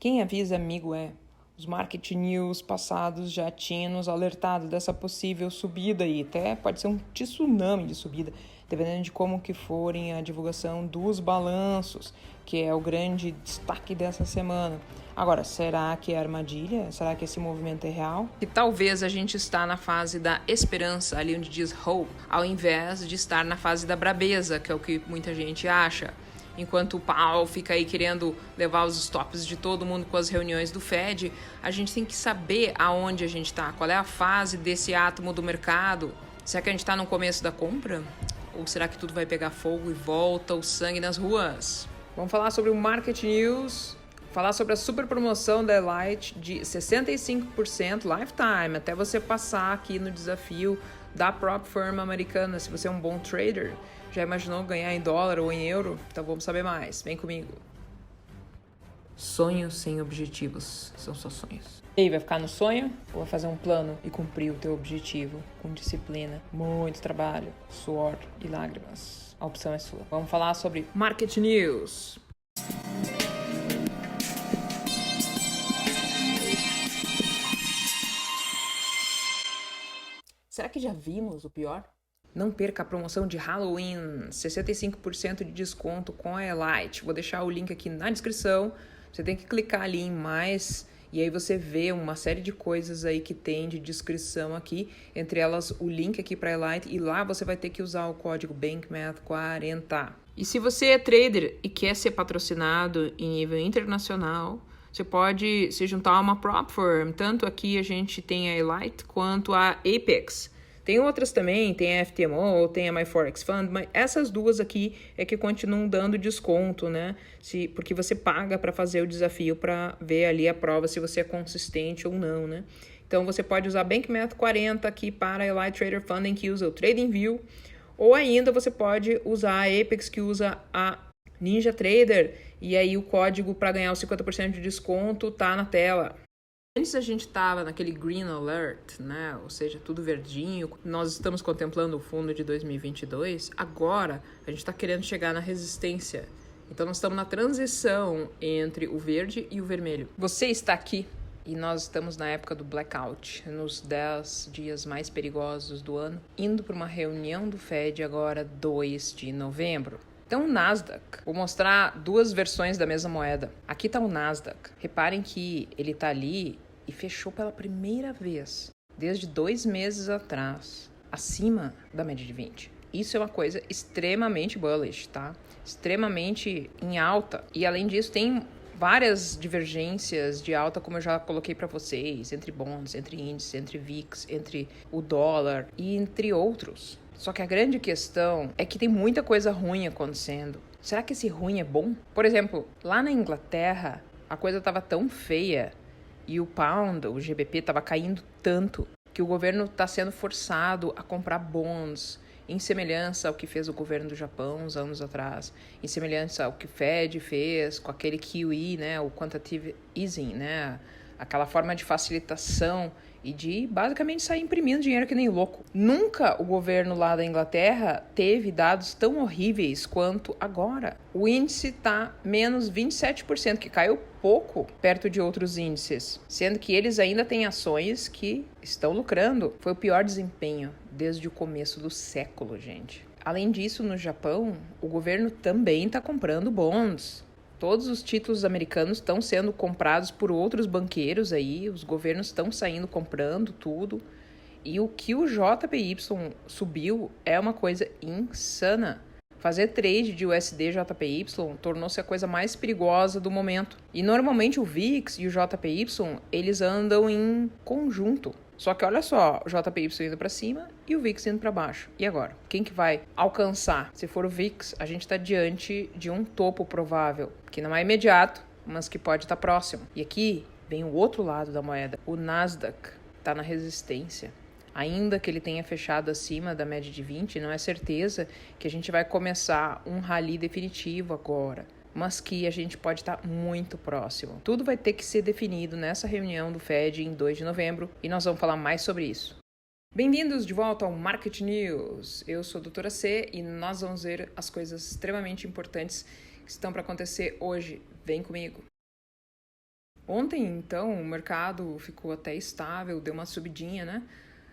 Quem avisa amigo é. Os market news passados já tinham nos alertado dessa possível subida aí, até pode ser um tsunami de subida, dependendo de como que forem a divulgação dos balanços, que é o grande destaque dessa semana. Agora, será que é armadilha? Será que esse movimento é real? E talvez a gente está na fase da esperança, ali onde diz hope, ao invés de estar na fase da brabeza, que é o que muita gente acha. Enquanto o Powell fica aí querendo levar os stops de todo mundo com as reuniões do Fed, a gente tem que saber aonde a gente está, qual é a fase desse átomo do mercado. Será que a gente está no começo da compra? Ou será que tudo vai pegar fogo e volta o sangue nas ruas? Vamos falar sobre o Market News, falar sobre a super promoção da Elite de 65% lifetime, até você passar aqui no desafio da prop firm americana, se você é um bom trader. Já imaginou ganhar em dólar ou em euro? Então vamos saber mais. Vem comigo. Sonhos sem objetivos são só sonhos. E aí, vai ficar no sonho ou vai fazer um plano e cumprir o teu objetivo com disciplina, muito trabalho, suor e lágrimas? A opção é sua. Vamos falar sobre Market News. Será que já vimos o pior? Não perca a promoção de Halloween, 65% de desconto com a Elite. Vou deixar o link aqui na descrição. Você tem que clicar ali em mais e aí você vê uma série de coisas aí que tem de descrição aqui, entre elas o link aqui para a Elite, e lá você vai ter que usar o código BankMath40. E se você é trader e quer ser patrocinado em nível internacional, você pode se juntar a uma prop firm. Tanto aqui a gente tem a Elite quanto a Apex. Tem outras também, tem a FTMO, tem a MyForex Fund, mas essas duas aqui é que continuam dando desconto, né? Porque você paga para fazer o desafio para ver ali a prova se você é consistente ou não, né? Então você pode usar BankMath 40 aqui para a Elite Trader Funding, que usa o TradingView, ou ainda você pode usar a Apex, que usa a Ninja Trader, e aí o código para ganhar os 50% de desconto tá na tela. Antes a gente estava naquele green alert, né? Ou seja, tudo verdinho. Nós estamos contemplando o fundo de 2022. Agora a gente está querendo chegar na resistência. Então nós estamos na transição entre o verde e o vermelho. Você está aqui e nós estamos na época do blackout, nos 10 dias mais perigosos do ano, indo para uma reunião do Fed agora 2 de novembro. Então, o Nasdaq. Vou mostrar duas versões da mesma moeda. Aqui está o Nasdaq. Reparem que ele está ali e fechou pela primeira vez, desde 2 meses atrás, acima da média de 20. Isso é uma coisa extremamente bullish, tá? Extremamente em alta. E, além disso, tem várias divergências de alta, como eu já coloquei para vocês, entre bonds, entre índices, entre VIX, entre o dólar e entre outros. Só que a grande questão é que tem muita coisa ruim acontecendo. Será que esse ruim é bom? Por exemplo, lá na Inglaterra, a coisa estava tão feia e o pound, o GBP, estava caindo tanto que o governo está sendo forçado a comprar bonds, em semelhança ao que fez o governo do Japão uns anos atrás, em semelhança ao que o Fed fez com aquele QE, né, o Quantitative Easing, né, aquela forma de facilitação e de basicamente sair imprimindo dinheiro que nem louco. Nunca o governo lá da Inglaterra teve dados tão horríveis quanto agora. O índice está menos 27%, que caiu pouco perto de outros índices, sendo que eles ainda têm ações que estão lucrando. Foi o pior desempenho desde o começo do século, gente. Além disso, no Japão, o governo também está comprando bonds. Todos os títulos americanos estão sendo comprados por outros banqueiros aí, os governos estão saindo comprando tudo. E o que o JPY subiu é uma coisa insana. Fazer trade de USD JPY tornou-se a coisa mais perigosa do momento. E normalmente o VIX e o JPY, eles andam em conjunto. Só que olha só, o JPY indo para cima e o VIX indo para baixo. E agora? Quem que vai alcançar? Se for o VIX, a gente está diante de um topo provável, que não é imediato, mas que pode estar próximo. E aqui vem o outro lado da moeda. O Nasdaq está na resistência. Ainda que ele tenha fechado acima da média de 20, não é certeza que a gente vai começar um rally definitivo agora, mas que a gente pode estar muito próximo. Tudo vai ter que ser definido nessa reunião do Fed em 2 de novembro e nós vamos falar mais sobre isso. Bem-vindos de volta ao Market News. Eu sou a Doutora C e nós vamos ver as coisas extremamente importantes que estão para acontecer hoje. Vem comigo. Ontem, então, o mercado ficou até estável, deu uma subidinha, né?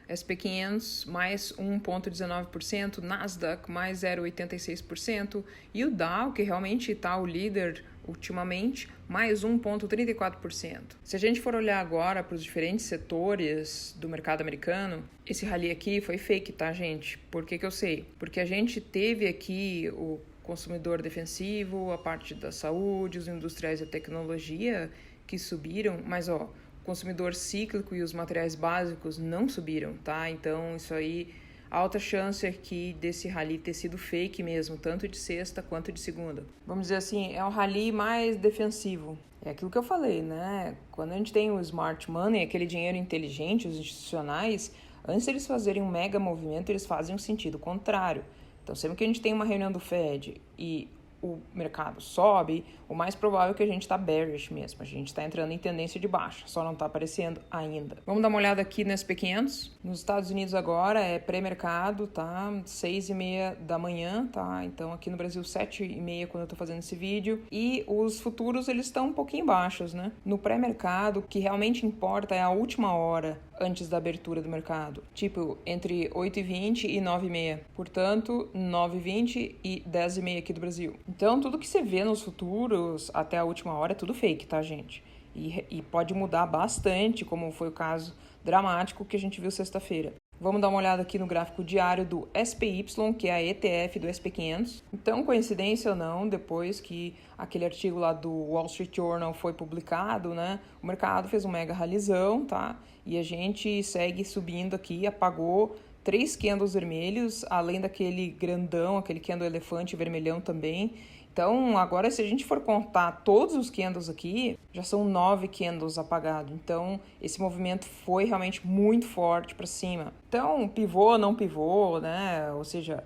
SP500 mais 1,19%, Nasdaq mais 0,86% e o Dow, que realmente está o líder ultimamente, mais 1,34%. Se a gente for olhar agora para os diferentes setores do mercado americano, esse rally aqui foi fake, tá, gente? Por que eu sei? Porque a gente teve aqui o consumidor defensivo, a parte da saúde, os industriais e a tecnologia que subiram, mas ó, consumidor cíclico e os materiais básicos não subiram, tá? Então, isso aí, alta chance aqui desse rally ter sido fake mesmo, tanto de sexta quanto de segunda. Vamos dizer assim, é um rally mais defensivo. É aquilo que eu falei, né? Quando a gente tem o smart money, aquele dinheiro inteligente, os institucionais, antes de eles fazerem um mega movimento, eles fazem um sentido contrário. Então, sempre que a gente tem uma reunião do Fed e o mercado sobe, o mais provável é que a gente está bearish mesmo. A gente está entrando em tendência de baixa, só não está aparecendo ainda. Vamos dar uma olhada aqui no SP500. Nos Estados Unidos agora é pré-mercado, tá? 6h30 da manhã, tá? Então aqui no Brasil 7h30 quando eu estou fazendo esse vídeo. E os futuros, eles estão um pouquinho baixos, né? No pré-mercado, o que realmente importa é a última hora antes da abertura do mercado. Tipo, entre 8h20 e 9h30. Portanto, 9h20 e 10h30 aqui do Brasil. Então, tudo que você vê nos futuros até a última hora é tudo fake, tá, gente? E pode mudar bastante, como foi o caso dramático que a gente viu sexta-feira. Vamos dar uma olhada aqui no gráfico diário do SPY, que é a ETF do SP500. Então, coincidência ou não, depois que aquele artigo lá do Wall Street Journal foi publicado, né, o mercado fez um mega ralizão, tá? E a gente segue subindo aqui, apagou 3 candles vermelhos, além daquele grandão, aquele candle elefante vermelhão também. Então, agora se a gente for contar todos os candles aqui, já são 9 candles apagados. Então, esse movimento foi realmente muito forte para cima. Então, pivô, não pivô, né? Ou seja,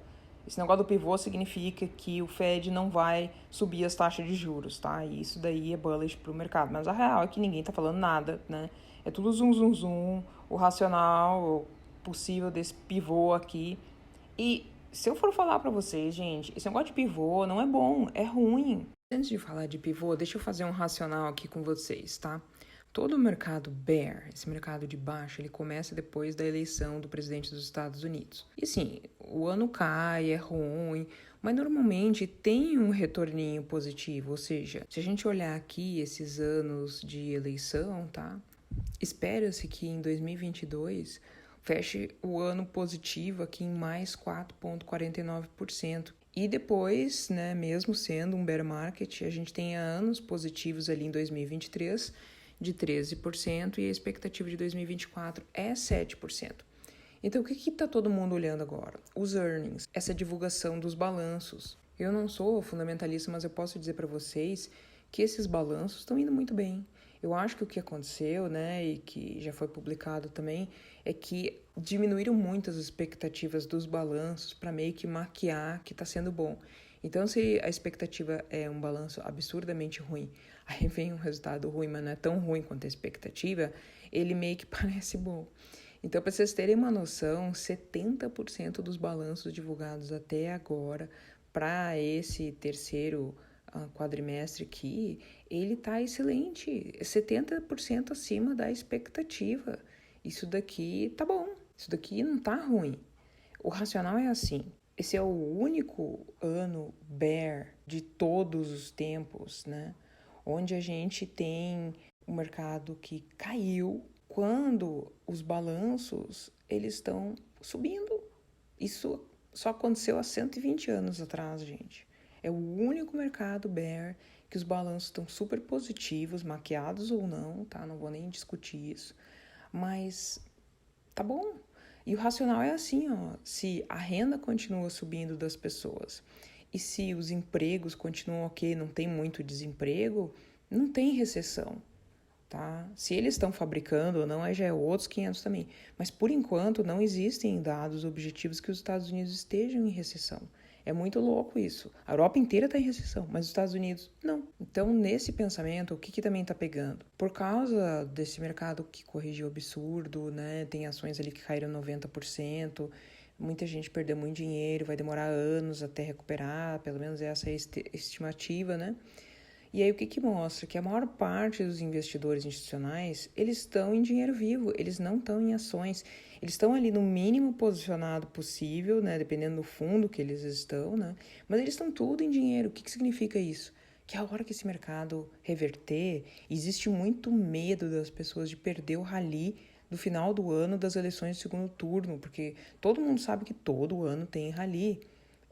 esse negócio do pivô significa que o Fed não vai subir as taxas de juros, tá? E isso daí é bullish para o mercado. Mas a real é que ninguém tá falando nada, né? É tudo zoom, zoom, zoom, o racional possível desse pivô aqui. E se eu for falar pra vocês, gente, esse negócio de pivô não é bom, é ruim. Antes de falar de pivô, deixa eu fazer um racional aqui com vocês, tá? Todo o mercado bear, esse mercado de baixo, ele começa depois da eleição do presidente dos Estados Unidos. E sim, o ano cai, é ruim, mas normalmente tem um retorninho positivo, ou seja, se a gente olhar aqui esses anos de eleição, tá? Espera-se que em 2022 feche o ano positivo aqui em mais 4,49%. E depois, né, mesmo sendo um bear market, a gente tem anos positivos ali em 2023 de 13% e a expectativa de 2024 é 7%. Então, o que está todo mundo olhando agora? Os earnings, essa divulgação dos balanços. Eu não sou fundamentalista, mas eu posso dizer para vocês que esses balanços estão indo muito bem. Eu acho que o que aconteceu, né, e que já foi publicado também, é que diminuíram muito as expectativas dos balanços para meio que maquiar que está sendo bom. Então, se a expectativa é um balanço absurdamente ruim, aí vem um resultado ruim, mas não é tão ruim quanto a expectativa, ele meio que parece bom. Então, para vocês terem uma noção, 70% dos balanços divulgados até agora para esse terceiro quadrimestre aqui, ele tá excelente, 70% acima da expectativa. Isso daqui tá bom, isso daqui não tá ruim. O racional é assim, esse é o único ano bear de todos os tempos, né? Onde a gente tem um mercado que caiu quando os balanços eles estão subindo. Isso só aconteceu há 120 anos atrás, gente. É o único mercado bear que os balanços estão super positivos, maquiados ou não, tá? Não vou nem discutir isso. Mas tá bom. E o racional é assim, ó. Se a renda continua subindo das pessoas e se os empregos continuam ok, não tem muito desemprego, não tem recessão, tá? Se eles estão fabricando ou não, aí já é outros 500 também. Mas por enquanto não existem dados objetivos que os Estados Unidos estejam em recessão. É muito louco isso. A Europa inteira está em recessão, mas os Estados Unidos não. Então, nesse pensamento, o que também está pegando? Por causa desse mercado que corrigiu absurdo, né? Tem ações ali que caíram 90%, muita gente perdeu muito dinheiro, vai demorar anos até recuperar, pelo menos essa é a estimativa, né? E aí o que que mostra? Que a maior parte dos investidores institucionais, eles estão em dinheiro vivo, eles não estão em ações. Eles estão ali no mínimo posicionado possível, né, dependendo do fundo que eles estão, né? Mas eles estão tudo em dinheiro. O que que significa isso? Que a hora que esse mercado reverter, existe muito medo das pessoas de perder o rally do final do ano das eleições de segundo turno, porque todo mundo sabe que todo ano tem rally.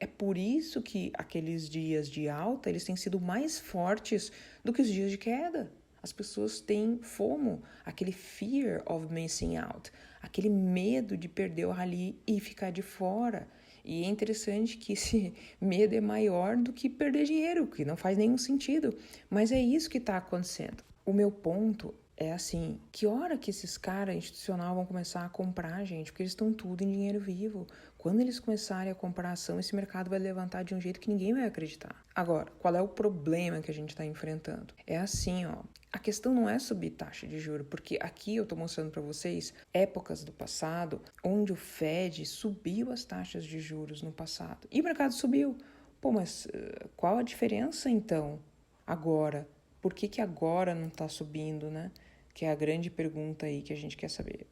É por isso que aqueles dias de alta, eles têm sido mais fortes do que os dias de queda. As pessoas têm FOMO, aquele fear of missing out, aquele medo de perder o rally e ficar de fora. E é interessante que esse medo é maior do que perder dinheiro, que não faz nenhum sentido. Mas é isso que está acontecendo. O meu ponto é assim, que hora que esses caras institucional vão começar a comprar, gente? Porque eles estão tudo em dinheiro vivo. Quando eles começarem a comprar ação, esse mercado vai levantar de um jeito que ninguém vai acreditar. Agora, qual é o problema que a gente está enfrentando? É assim, ó. A questão não é subir taxa de juros, porque aqui eu estou mostrando para vocês épocas do passado onde o Fed subiu as taxas de juros no passado. E o mercado subiu. Pô, mas qual a diferença então agora? Por que que agora não está subindo, né? Que é a grande pergunta aí que a gente quer saber.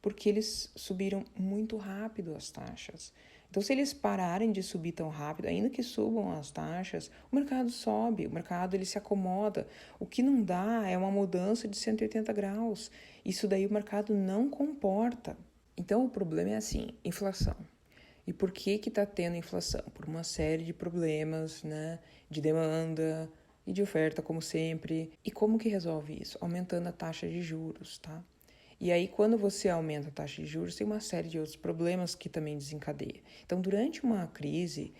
Porque eles subiram muito rápido as taxas. Então, se eles pararem de subir tão rápido, ainda que subam as taxas, o mercado sobe, o mercado ele se acomoda. O que não dá é uma mudança de 180 graus. Isso daí o mercado não comporta. Então, o problema é assim, inflação. E por que que está tendo inflação? Por uma série de problemas, né? De demanda e de oferta, como sempre. E como que resolve isso? Aumentando a taxa de juros, tá? E aí, quando você aumenta a taxa de juros, tem uma série de outros problemas que também desencadeia. Então, durante uma crise,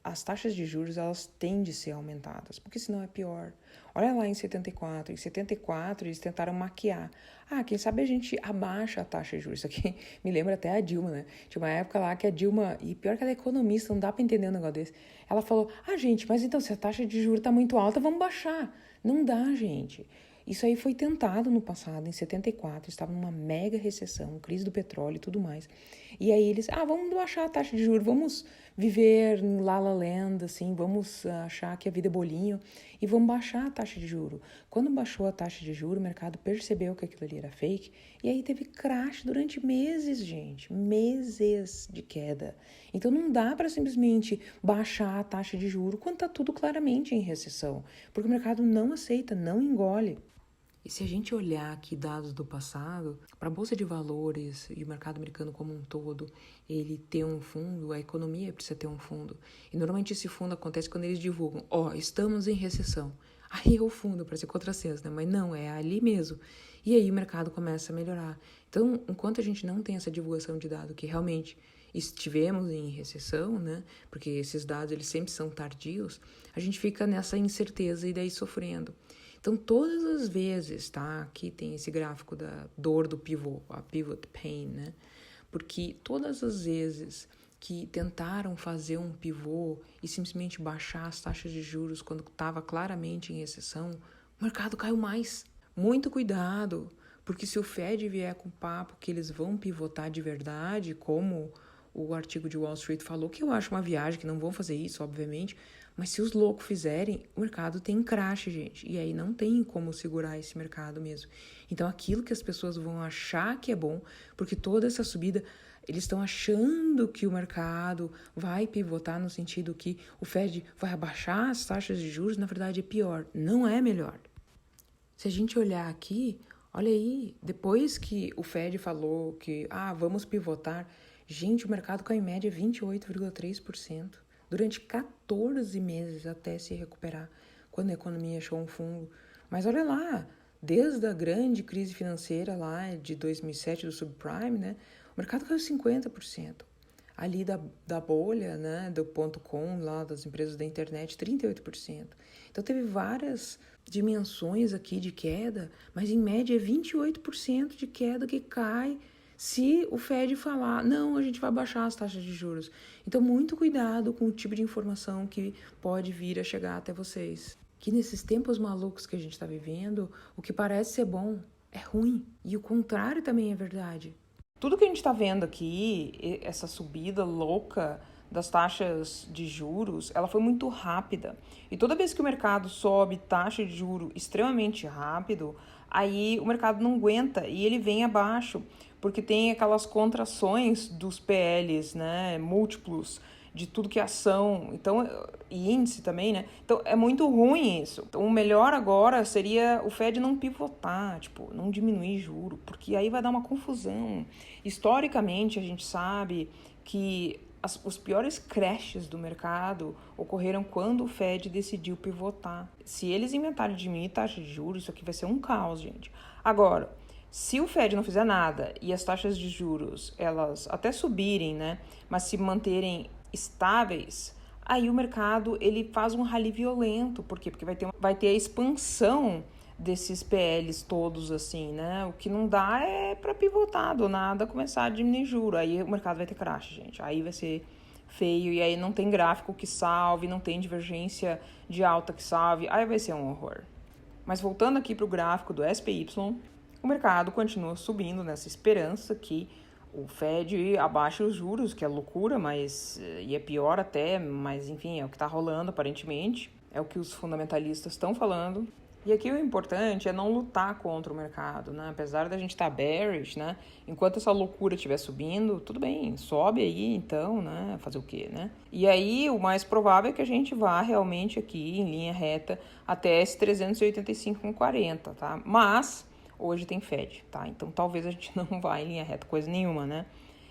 as taxas de juros elas têm de ser aumentadas, porque senão é pior. Olha lá em 74. Em 74, eles tentaram maquiar. Ah, quem sabe a gente abaixa a taxa de juros. Isso aqui me lembra até a Dilma, né? Tinha uma época lá que a Dilma, e pior que ela é economista, não dá para entender um negócio desse. Ela falou, gente, mas então se a taxa de juros tá muito alta, vamos baixar. Não dá, gente. Isso aí foi tentado no passado, em 74, estava numa mega recessão, crise do petróleo e tudo mais. E aí eles, vamos baixar a taxa de juros, vamos viver em La La Land, assim, vamos achar que a vida é bolinho e vamos baixar a taxa de juros. Quando baixou a taxa de juros, o mercado percebeu que aquilo ali era fake e aí teve crash durante meses, gente, meses de queda. Então não dá para simplesmente baixar a taxa de juros quando está tudo claramente em recessão, porque o mercado não aceita, não engole. E se a gente olhar aqui dados do passado, para a Bolsa de Valores e o mercado americano como um todo, ele ter um fundo, a economia precisa ter um fundo. E normalmente esse fundo acontece quando eles divulgam, estamos em recessão. Aí é o fundo, parece contrassenso, né? Mas não, é ali mesmo. E aí o mercado começa a melhorar. Então, enquanto a gente não tem essa divulgação de dado que realmente estivemos em recessão, né? Porque esses dados eles sempre são tardios, a gente fica nessa incerteza e daí sofrendo. Então, todas as vezes, tá? Aqui tem esse gráfico da dor do pivô, a pivot pain, né? Porque todas as vezes que tentaram fazer um pivô e simplesmente baixar as taxas de juros quando estava claramente em recessão, o mercado caiu mais. Muito cuidado, porque se o Fed vier com o papo que eles vão pivotar de verdade, como o artigo de Wall Street falou, que eu acho uma viagem, que não vão fazer isso, obviamente, mas se os loucos fizerem, o mercado tem crash, gente. E aí não tem como segurar esse mercado mesmo. Então, aquilo que as pessoas vão achar que é bom, porque toda essa subida, eles estão achando que o mercado vai pivotar no sentido que o Fed vai abaixar as taxas de juros, na verdade é pior, não é melhor. Se a gente olhar aqui, olha aí, depois que o Fed falou que, vamos pivotar, gente, o mercado caiu em média 28,3%. Durante 14 meses até se recuperar, quando a economia achou um fundo. Mas olha lá, desde a grande crise financeira lá de 2007, do subprime, né, o mercado caiu 50%. Ali da bolha, né, do .com, lá das empresas da internet, 38%. Então teve várias dimensões aqui de queda, mas em média é 28% de queda que cai se o Fed falar, não, a gente vai baixar as taxas de juros. Então, muito cuidado com o tipo de informação que pode vir a chegar até vocês. Que nesses tempos malucos que a gente está vivendo, o que parece ser bom é ruim. E o contrário também é verdade. Tudo que a gente está vendo aqui, essa subida louca das taxas de juros, ela foi muito rápida. E toda vez que o mercado sobe taxa de juro extremamente rápido, aí o mercado não aguenta e ele vem abaixo, porque tem aquelas contrações dos PLs, né, múltiplos, de tudo que é ação, então, e índice também, né? Então é muito ruim isso. Então, o melhor agora seria o Fed não pivotar, tipo, não diminuir juro, porque aí vai dar uma confusão. Historicamente, a gente sabe que os piores crashes do mercado ocorreram quando o Fed decidiu pivotar. Se eles inventarem de diminuir taxa de juros, isso aqui vai ser um caos, gente. Agora, se o Fed não fizer nada e as taxas de juros, elas até subirem, né, mas se manterem estáveis, aí o mercado ele faz um rally violento. Por quê? Porque vai ter a expansão desses PLs todos assim, né? O que não dá é para pivotar do nada, começar a diminuir juro. Aí o mercado vai ter crash, gente. Aí vai ser feio e aí não tem gráfico que salve, não tem divergência de alta que salve. Aí vai ser um horror. Mas voltando aqui para o gráfico do SPY, o mercado continua subindo nessa esperança que o Fed abaixa os juros, que é loucura, mas e é pior até, mas enfim, é o que está rolando aparentemente, é o que os fundamentalistas estão falando. E aqui o importante é não lutar contra o mercado, né? Apesar da gente estar bearish, né? Enquanto essa loucura estiver subindo, tudo bem, sobe aí então, né? Fazer o quê, né? E aí o mais provável é que a gente vá realmente aqui em linha reta até esse 385,40, tá? Mas hoje tem Fed, tá? Então talvez a gente não vá em linha reta, coisa nenhuma, né?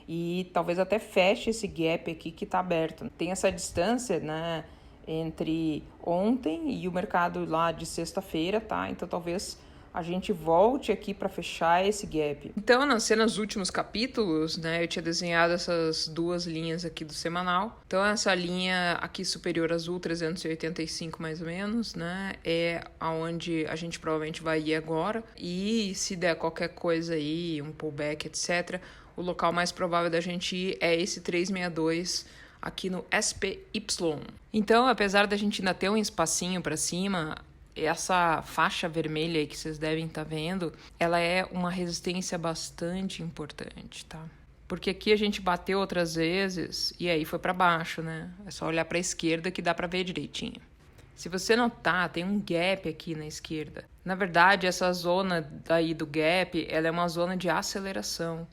E talvez até feche esse gap aqui que tá aberto. Tem essa distância, né, entre ontem e o mercado lá de sexta-feira, tá? Então talvez a gente volte aqui para fechar esse gap. Então, nos últimos capítulos, né, eu tinha desenhado essas duas linhas aqui do semanal. Então, essa linha aqui superior azul, 385 mais ou menos, né, é aonde a gente provavelmente vai ir agora. E se der qualquer coisa aí, um pullback, etc., o local mais provável da gente ir é esse 362 aqui no SPY. Então, apesar da gente ainda ter um espacinho para cima, essa faixa vermelha aí que vocês devem estar vendo, ela é uma resistência bastante importante, tá? Porque aqui a gente bateu outras vezes e aí foi para baixo, né? É só olhar para a esquerda que dá para ver direitinho. Se você notar, tem um gap aqui na esquerda. Na verdade, essa zona aí do gap, ela é uma zona de aceleração.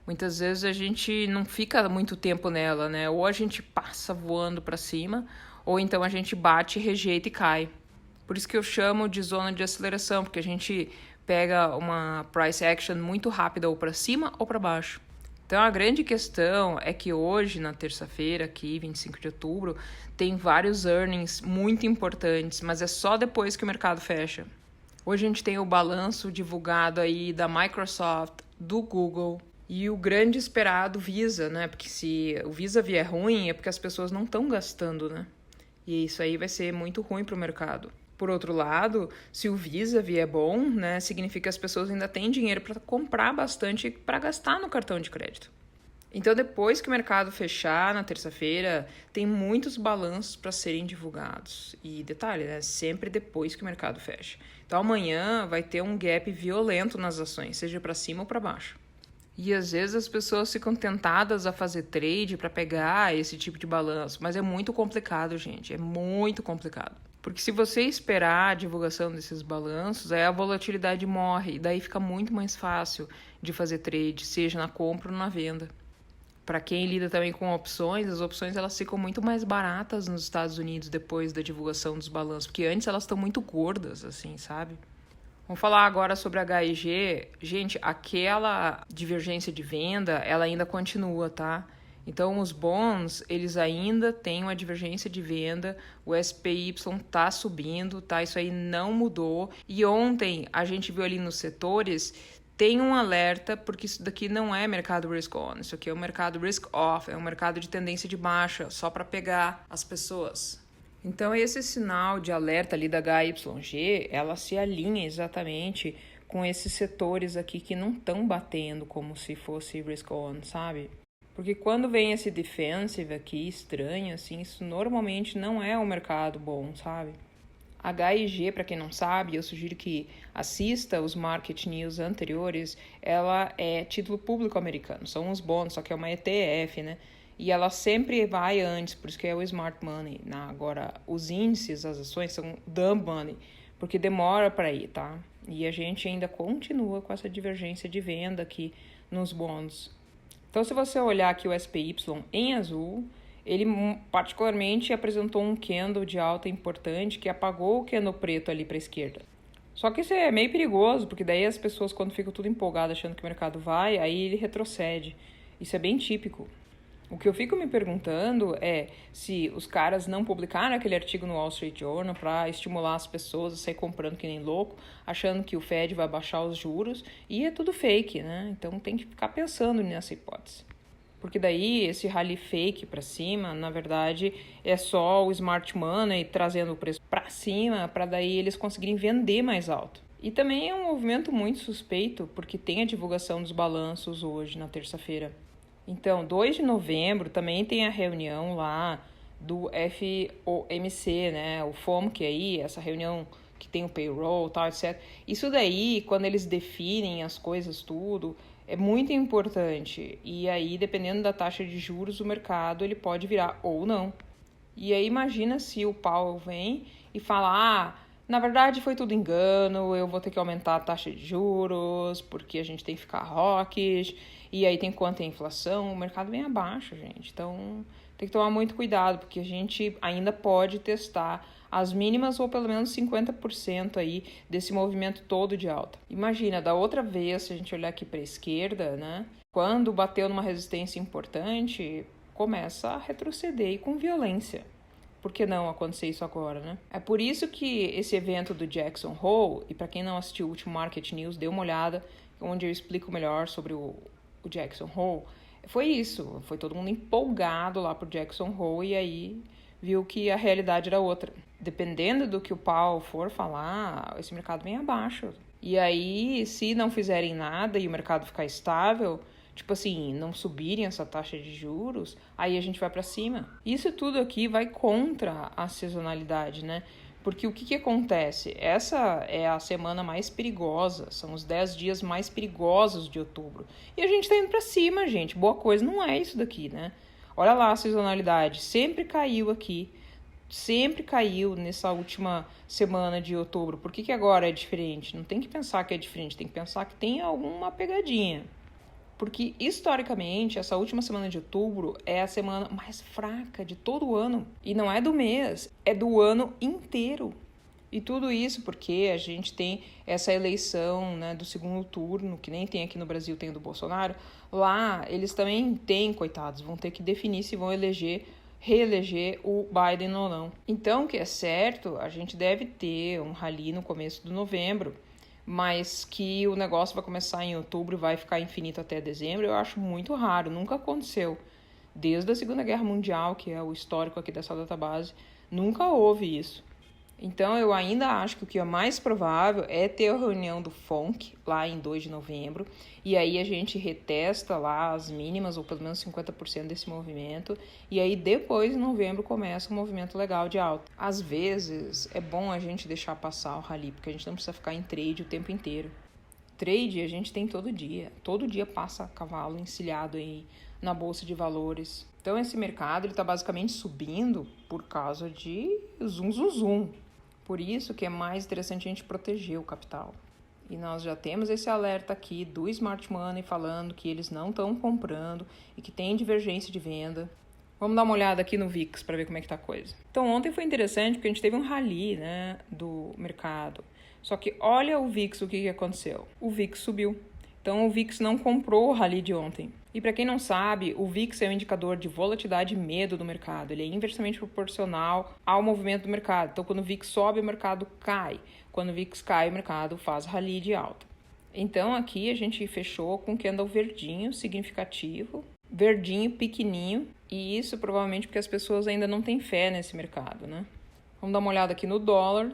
Muitas vezes a gente não fica muito tempo nela, né? Ou a gente passa voando para cima, ou então a gente bate, rejeita e cai. Por isso que eu chamo de zona de aceleração, porque a gente pega uma price action muito rápida ou para cima ou para baixo. Então a grande questão é que hoje, na terça-feira, aqui, 25 de outubro, tem vários earnings muito importantes, mas é só depois que o mercado fecha. Hoje a gente tem o balanço divulgado aí da Microsoft, do Google e o grande esperado Visa, né? Porque se o Visa vier ruim é porque as pessoas não estão gastando, né? E isso aí vai ser muito ruim para o mercado. Por outro lado, se o Visa vier bom, né, significa que as pessoas ainda têm dinheiro para comprar bastante para gastar no cartão de crédito. Então, depois que o mercado fechar na terça-feira, tem muitos balanços para serem divulgados. E detalhe, né, sempre depois que o mercado fecha. Então, amanhã vai ter um gap violento nas ações, seja para cima ou para baixo. E às vezes as pessoas ficam tentadas a fazer trade para pegar esse tipo de balanço, mas é muito complicado, gente, é muito complicado. Porque se você esperar a divulgação desses balanços, aí a volatilidade morre e daí fica muito mais fácil de fazer trade, seja na compra ou na venda. Para quem lida também com opções, as opções elas ficam muito mais baratas nos Estados Unidos depois da divulgação dos balanços, porque antes elas estão muito gordas, assim, sabe? Vamos falar agora sobre a HIG. Gente, aquela divergência de venda, ela ainda continua, tá? Então, os bonds, eles ainda têm uma divergência de venda, o SPY tá subindo, tá? Isso aí não mudou. E ontem, a gente viu ali nos setores, tem um alerta, porque isso daqui não é mercado risk-on, isso aqui é um mercado risk-off, é um mercado de tendência de baixa, só para pegar as pessoas. Então, esse sinal de alerta ali da HYG, ela se alinha exatamente com esses setores aqui que não estão batendo como se fosse risk-on, sabe? Porque quando vem esse defensive aqui, estranho, assim, isso normalmente não é um mercado bom, sabe? HIG, para quem não sabe, eu sugiro que assista os market news anteriores, ela é título público americano, são os bonds, só que é uma ETF, né? e ela sempre vai antes, por isso que é o smart money. Agora, os índices, as ações são dumb money, porque demora para ir, tá? E a gente ainda continua com essa divergência de venda aqui nos bonds. Então, se você olhar aqui o SPY em azul, ele particularmente apresentou um candle de alta importante que apagou o candle preto ali para a esquerda. Só que isso é meio perigoso, porque daí as pessoas, quando ficam tudo empolgadas achando que o mercado vai, aí ele retrocede. Isso é bem típico. O que eu fico me perguntando é se os caras não publicaram aquele artigo no Wall Street Journal para estimular as pessoas a sair comprando que nem louco, achando que o Fed vai baixar os juros, e é tudo fake, né? Então tem que ficar pensando nessa hipótese. Porque daí esse rally fake para cima, na verdade, é só o smart money trazendo o preço para cima para daí eles conseguirem vender mais alto. E também é um movimento muito suspeito, porque tem a divulgação dos balanços hoje, na terça-feira. Então, 2 de novembro também tem a reunião lá do FOMC, né? O FOMC aí, essa reunião que tem o payroll, tal, etc. Isso daí, quando eles definem as coisas tudo, é muito importante. E aí, dependendo da taxa de juros, o mercado ele pode virar ou não. E aí, imagina se o Powell vem e fala, na verdade foi tudo engano, eu vou ter que aumentar a taxa de juros, porque a gente tem que ficar hawkish, e aí tem quanto é a inflação, o mercado vem abaixo, gente. Então, tem que tomar muito cuidado, porque a gente ainda pode testar as mínimas ou pelo menos 50% aí desse movimento todo de alta. Imagina, da outra vez, se a gente olhar aqui para a esquerda, né? Quando bateu numa resistência importante, começa a retroceder e com violência. Por que não acontecer isso agora, né? É por isso que esse evento do Jackson Hole, e para quem não assistiu o último Market News, dê uma olhada, onde eu explico melhor sobre o Jackson Hole, foi isso. Foi todo mundo empolgado lá pro Jackson Hole e aí viu que a realidade era outra. Dependendo do que o Powell for falar, esse mercado vem abaixo. E aí, se não fizerem nada e o mercado ficar estável, tipo assim, não subirem essa taxa de juros, aí a gente vai para cima. Isso tudo aqui vai contra a sazonalidade, né? Porque o que acontece? Essa é a semana mais perigosa, são os 10 dias mais perigosos de outubro. E a gente tá indo para cima, gente. Boa coisa não é isso daqui, né? Olha lá a sazonalidade, sempre caiu aqui. Sempre caiu nessa última semana de outubro. Por que agora é diferente? Não tem que pensar que é diferente, tem que pensar que tem alguma pegadinha. Porque, historicamente, essa última semana de outubro é a semana mais fraca de todo o ano. E não é do mês, é do ano inteiro. E tudo isso porque a gente tem essa eleição, né, do segundo turno, que nem tem aqui no Brasil, tem do Bolsonaro. Lá, eles também têm, coitados, vão ter que definir se vão reeleger o Biden ou não. Então, o que é certo, a gente deve ter um rally no começo de novembro, mas que o negócio vai começar em outubro e vai ficar infinito até dezembro, eu acho muito raro, nunca aconteceu. Desde a Segunda Guerra Mundial, que é o histórico aqui dessa database, nunca houve isso. Então, eu ainda acho que o que é mais provável é ter a reunião do FOMC lá em 2 de novembro, e aí a gente retesta lá as mínimas, ou pelo menos 50% desse movimento, e aí depois, em novembro, começa um movimento legal de alta. Às vezes, é bom a gente deixar passar o rally, porque a gente não precisa ficar em trade o tempo inteiro. Trade a gente tem todo dia passa cavalo encilhado aí na bolsa de valores. Então, esse mercado está basicamente subindo por causa de zum. Por isso que é mais interessante a gente proteger o capital. E nós já temos esse alerta aqui do Smart Money falando que eles não estão comprando e que tem divergência de venda. Vamos dar uma olhada aqui no VIX para ver como é que tá a coisa. Então, ontem foi interessante porque a gente teve um rally, né, do mercado. Só que olha o VIX, o que aconteceu. O VIX subiu. Então, o VIX não comprou o rally de ontem. E para quem não sabe, o VIX é um indicador de volatilidade e medo do mercado. Ele é inversamente proporcional ao movimento do mercado. Então, quando o VIX sobe, o mercado cai. Quando o VIX cai, o mercado faz rally de alta. Então, aqui a gente fechou com candle verdinho, significativo, verdinho, pequenininho. E isso provavelmente porque as pessoas ainda não têm fé nesse mercado, né? Vamos dar uma olhada aqui no dólar.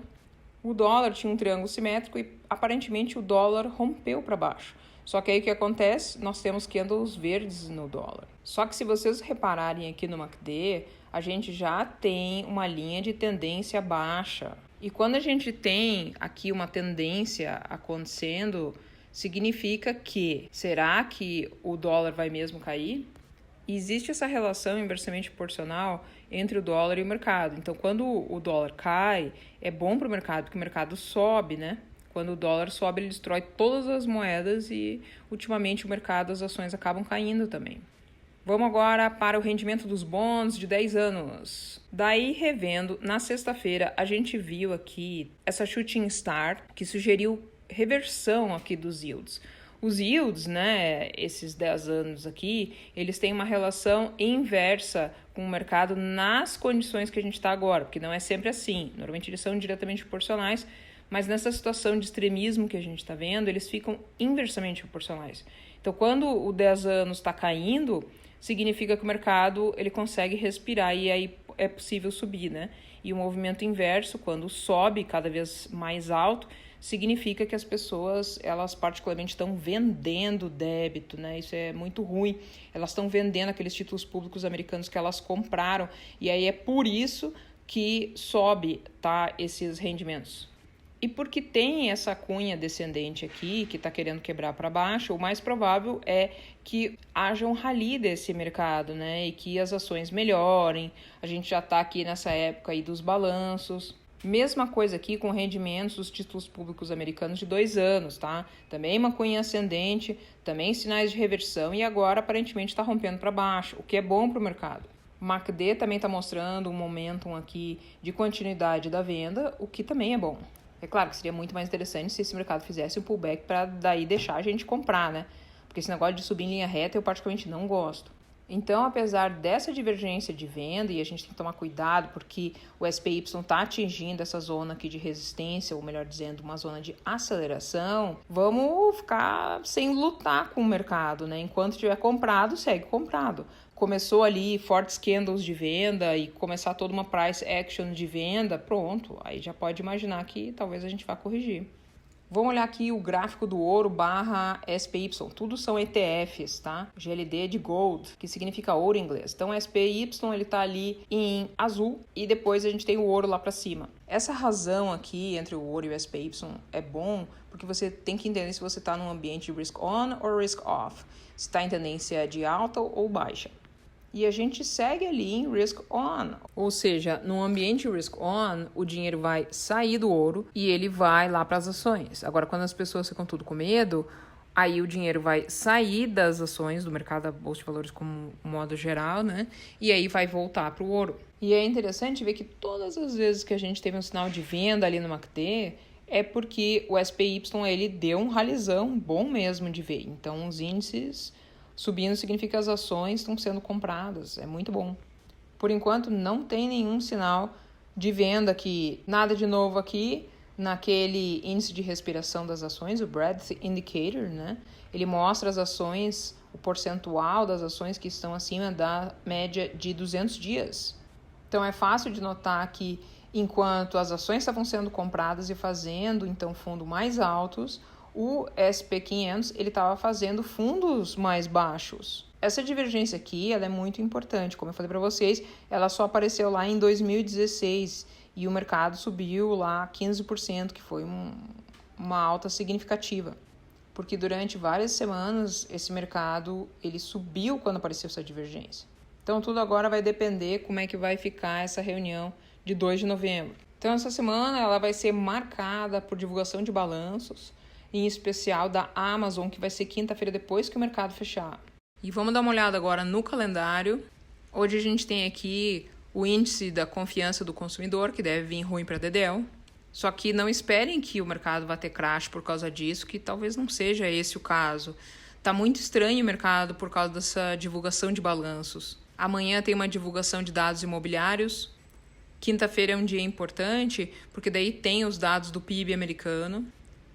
O dólar tinha um triângulo simétrico e aparentemente o dólar rompeu para baixo. Só que aí o que acontece? Nós temos candles verdes no dólar. Só que se vocês repararem aqui no MACD, a gente já tem uma linha de tendência baixa. E quando a gente tem aqui uma tendência acontecendo, significa que, será que o dólar vai mesmo cair? Existe essa relação inversamente proporcional entre o dólar e o mercado. Então, quando o dólar cai, é bom para o mercado, porque o mercado sobe, né? Quando o dólar sobe, ele destrói todas as moedas e, ultimamente, o mercado, as ações acabam caindo também. Vamos agora para o rendimento dos bonds de 10 anos. Daí, revendo, na sexta-feira, a gente viu aqui essa shooting star que sugeriu reversão aqui dos yields. Os yields, né, esses 10 anos aqui, eles têm uma relação inversa com o mercado nas condições que a gente está agora, porque não é sempre assim. Normalmente eles são diretamente proporcionais, mas nessa situação de extremismo que a gente está vendo, eles ficam inversamente proporcionais. Então, quando o 10 anos está caindo, significa que o mercado ele consegue respirar e aí é possível subir, né? E o movimento inverso, quando sobe cada vez mais alto, significa que as pessoas, elas particularmente estão vendendo débito, né? Isso é muito ruim. Elas estão vendendo aqueles títulos públicos americanos que elas compraram e aí é por isso que sobe, tá, esses rendimentos. E porque tem essa cunha descendente aqui, que está querendo quebrar para baixo, o mais provável é que haja um rally desse mercado, né? E que as ações melhorem. A gente já está aqui nessa época aí dos balanços. Mesma coisa aqui com rendimentos dos títulos públicos americanos de 2 anos, tá? Também uma cunha ascendente, também sinais de reversão e agora aparentemente está rompendo para baixo, o que é bom para o mercado. O MACD também está mostrando um momentum aqui de continuidade da venda, o que também é bom. É claro que seria muito mais interessante se esse mercado fizesse um pullback para daí deixar a gente comprar, né? Porque esse negócio de subir em linha reta eu particularmente não gosto. Então, apesar dessa divergência de venda, e a gente tem que tomar cuidado porque o SPY está atingindo essa zona aqui de resistência, ou melhor dizendo, uma zona de aceleração, vamos ficar sem lutar com o mercado, né? Enquanto tiver comprado, segue comprado. Começou ali fortes candles de venda e começar toda uma price action de venda, pronto, aí já pode imaginar que talvez a gente vá corrigir. Vamos olhar aqui o gráfico do ouro barra SPY, tudo são ETFs, tá? GLD de Gold, que significa ouro em inglês. Então, o SPY ele tá ali em azul e depois a gente tem o ouro lá para cima. Essa razão aqui entre o ouro e o SPY é bom porque você tem que entender se você está num ambiente de risk on ou risk off, se está em tendência de alta ou baixa. E a gente segue ali em risk on. Ou seja, no ambiente risk on, o dinheiro vai sair do ouro e ele vai lá para as ações. Agora, quando as pessoas ficam tudo com medo, aí o dinheiro vai sair das ações, do mercado da Bolsa de Valores como modo geral, né? E aí vai voltar para o ouro. E é interessante ver que todas as vezes que a gente teve um sinal de venda ali no MACD, é porque o SPY ele deu um ralizão bom mesmo de ver. Então, os índices subindo significa que as ações estão sendo compradas, é muito bom. Por enquanto, não tem nenhum sinal de venda aqui, nada de novo aqui naquele índice de respiração das ações, o Breadth Indicator, né? Ele mostra as ações, o percentual das ações que estão acima da média de 200 dias. Então, é fácil de notar que enquanto as ações estavam sendo compradas e fazendo, então, fundos mais altos, o SP500 ele estava fazendo fundos mais baixos. Essa divergência aqui ela é muito importante, como eu falei para vocês, ela só apareceu lá em 2016 e o mercado subiu lá 15%, que foi uma alta significativa, porque durante várias semanas esse mercado ele subiu quando apareceu essa divergência. Então tudo agora vai depender como é que vai ficar essa reunião de 2 de novembro. Então essa semana ela vai ser marcada por divulgação de balanços, em especial da Amazon, que vai ser quinta-feira depois que o mercado fechar. E vamos dar uma olhada agora no calendário. Hoje a gente tem aqui o índice da confiança do consumidor, que deve vir ruim para a Dedel. Só que não esperem que o mercado vá ter crash por causa disso, que talvez não seja esse o caso. Está muito estranho o mercado por causa dessa divulgação de balanços. Amanhã tem uma divulgação de dados imobiliários. Quinta-feira é um dia importante, porque daí tem os dados do PIB americano.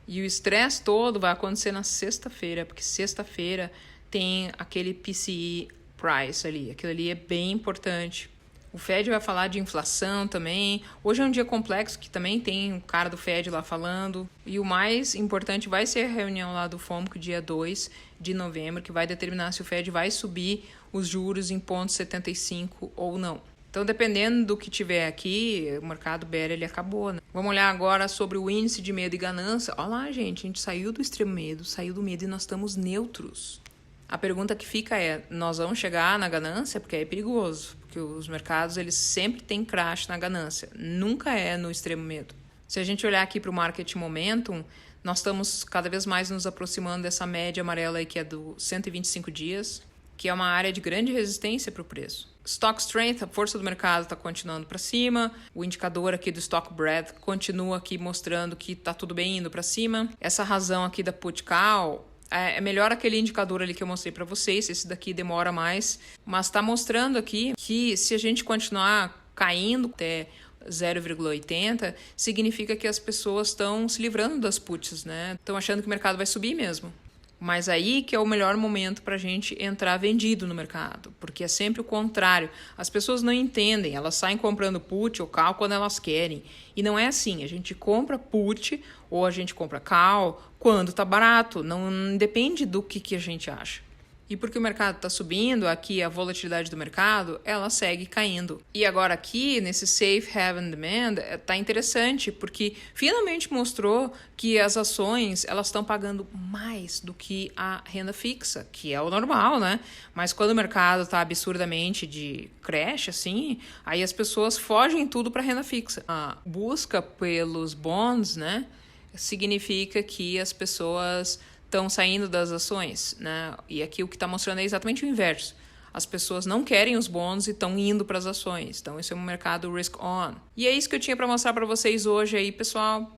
E o estresse todo vai acontecer na sexta-feira, porque sexta-feira tem aquele PCE price ali. Aquilo ali é bem importante. O Fed vai falar de inflação também. Hoje é um dia complexo, que também tem um cara do Fed lá falando. E o mais importante vai ser a reunião lá do FOMC, dia 2 de novembro, que vai determinar se o Fed vai subir os juros em 0,75 ou não. Então, dependendo do que tiver aqui, o mercado bear ele acabou, né? Vamos olhar agora sobre o índice de medo e ganância. Olha lá, gente, a gente saiu do extremo medo, saiu do medo e nós estamos neutros. A pergunta que fica é, nós vamos chegar na ganância? Porque é perigoso, porque os mercados eles sempre têm crash na ganância, nunca é no extremo medo. Se a gente olhar aqui para o Market Momentum, nós estamos cada vez mais nos aproximando dessa média amarela aí que é do 125 dias, que é uma área de grande resistência para o preço. Stock Strength, a força do mercado está continuando para cima. O indicador aqui do Stock Breadth continua aqui mostrando que está tudo bem indo para cima. Essa razão aqui da Put Call é melhor aquele indicador ali que eu mostrei para vocês. Esse daqui demora mais, mas está mostrando aqui que se a gente continuar caindo até 0,80, significa que as pessoas estão se livrando das puts, né? Estão achando que o mercado vai subir mesmo. Mas aí que é o melhor momento para a gente entrar vendido no mercado, porque é sempre o contrário. As pessoas não entendem, elas saem comprando put ou call quando elas querem. E não é assim, a gente compra put ou a gente compra call quando está barato, não depende do que a gente acha. E porque o mercado está subindo, aqui a volatilidade do mercado, ela segue caindo. E agora aqui, nesse Safe Haven Demand, está interessante, porque finalmente mostrou que as ações elas estão pagando mais do que a renda fixa, que é o normal, né? Mas quando o mercado está absurdamente de crash, assim, aí as pessoas fogem tudo para a renda fixa. A busca pelos bonds, né, significa que as pessoas estão saindo das ações, né? E aqui o que está mostrando é exatamente o inverso. As pessoas não querem os bonds e estão indo para as ações. Então, esse é um mercado risk-on. E é isso que eu tinha para mostrar para vocês hoje aí, pessoal.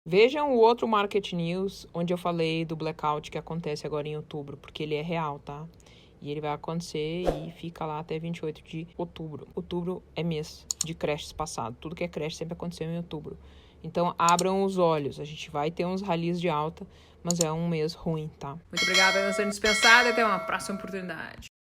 Vejam o outro Market News, onde eu falei do blackout que acontece agora em outubro, porque ele é real, tá? E ele vai acontecer e fica lá até 28 de outubro. Outubro é mês de crashes passado. Tudo que é crash sempre aconteceu em outubro. Então, abram os olhos. A gente vai ter uns rallies de alta, mas é um mês ruim, tá? Muito obrigada por sendo dispensada e até uma próxima oportunidade.